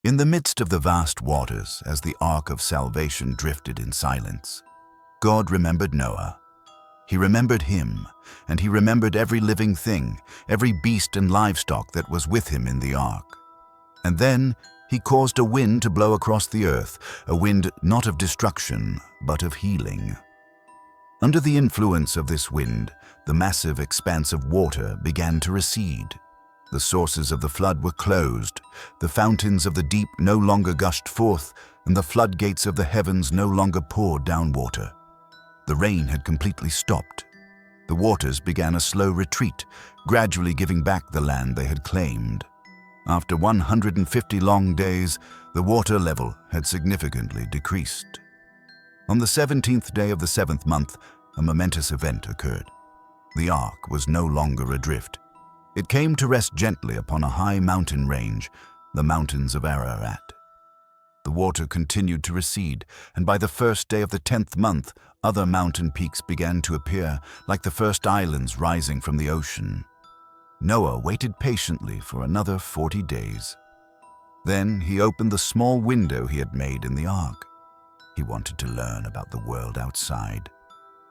In the midst of the vast waters, as the ark of salvation drifted in silence, God remembered Noah. He remembered him, and he remembered every living thing, every beast and livestock that was with him in the ark. And then he caused a wind to blow across the earth, a wind not of destruction, but of healing. Under the influence of this wind, the massive expanse of water began to recede. The sources of the flood were closed, the fountains of the deep no longer gushed forth, and the floodgates of the heavens no longer poured down water. The rain had completely stopped. The waters began a slow retreat, gradually giving back the land they had claimed. After 150 long days, the water level had significantly decreased. On the 17th day of the 7th month, a momentous event occurred. The ark was no longer adrift. It came to rest gently upon a high mountain range, the mountains of Ararat. The water continued to recede, and by the 1st day of the 10th month, other mountain peaks began to appear, like the first islands rising from the ocean. Noah waited patiently for another 40 days. Then he opened the small window he had made in the ark. He wanted to learn about the world outside.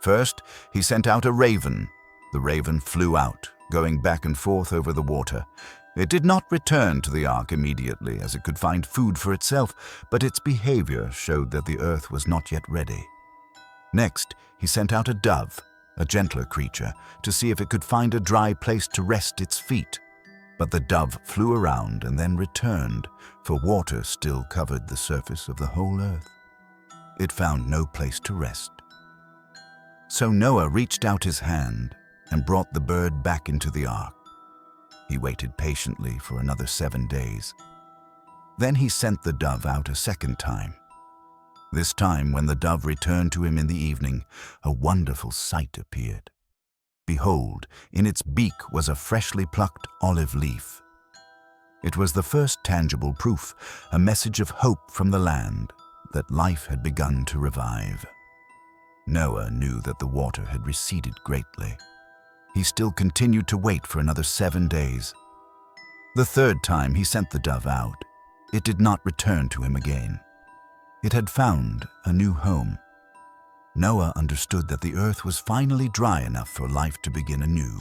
First, he sent out a raven. The raven flew out, going back and forth over the water. It did not return to the ark immediately, as it could find food for itself, but its behavior showed that the earth was not yet ready. Next, he sent out a dove, a gentler creature, to see if it could find a dry place to rest its feet. But the dove flew around and then returned, for water still covered the surface of the whole earth. It found no place to rest. So Noah reached out his hand and brought the bird back into the ark. He waited patiently for another 7 days. Then he sent the dove out a second time. This time, when the dove returned to him in the evening, a wonderful sight appeared. Behold, in its beak was a freshly plucked olive leaf. It was the first tangible proof, a message of hope from the land, that life had begun to revive. Noah knew that the water had receded greatly. He still continued to wait for another 7 days. The third time he sent the dove out, it did not return to him again. It had found a new home. Noah understood that the earth was finally dry enough for life to begin anew.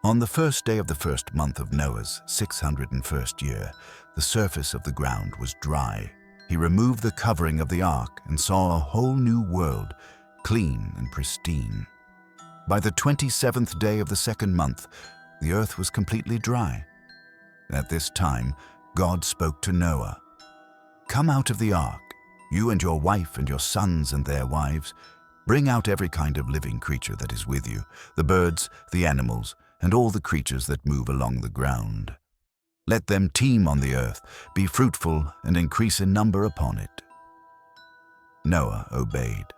On the 1st day of the 1st month of Noah's 601st year, the surface of the ground was dry. He removed the covering of the ark and saw a whole new world, clean and pristine. By the 27th day of the 2nd month, the earth was completely dry. At this time, God spoke to Noah. "Come out of the ark, you and your wife and your sons and their wives. Bring out every kind of living creature that is with you, the birds, the animals, and all the creatures that move along the ground. Let them teem on the earth, be fruitful, and increase in number upon it." Noah obeyed.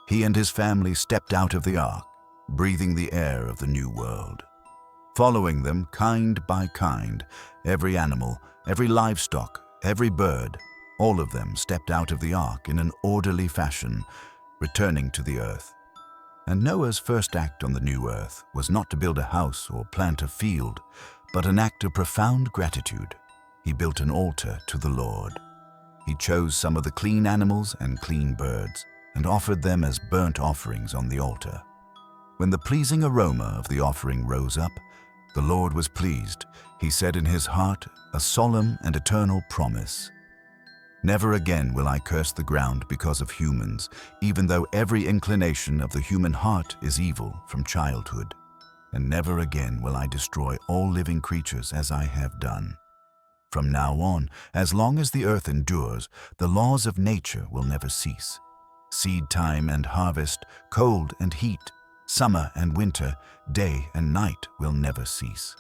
He and his family stepped out of the ark, breathing the air of the new world. Following them, kind by kind, every animal, every livestock, every bird, all of them stepped out of the ark in an orderly fashion, returning to the earth. And Noah's first act on the new earth was not to build a house or plant a field, but an act of profound gratitude. He built an altar to the Lord. He chose some of the clean animals and clean birds, and offered them as burnt offerings on the altar. When the pleasing aroma of the offering rose up, the Lord was pleased. He said in his heart a solemn and eternal promise. "Never again will I curse the ground because of humans, even though every inclination of the human heart is evil from childhood. And never again will I destroy all living creatures as I have done. From now on, as long as the earth endures, the laws of nature will never cease. Seed time and harvest, cold and heat, summer and winter, day and night will never cease.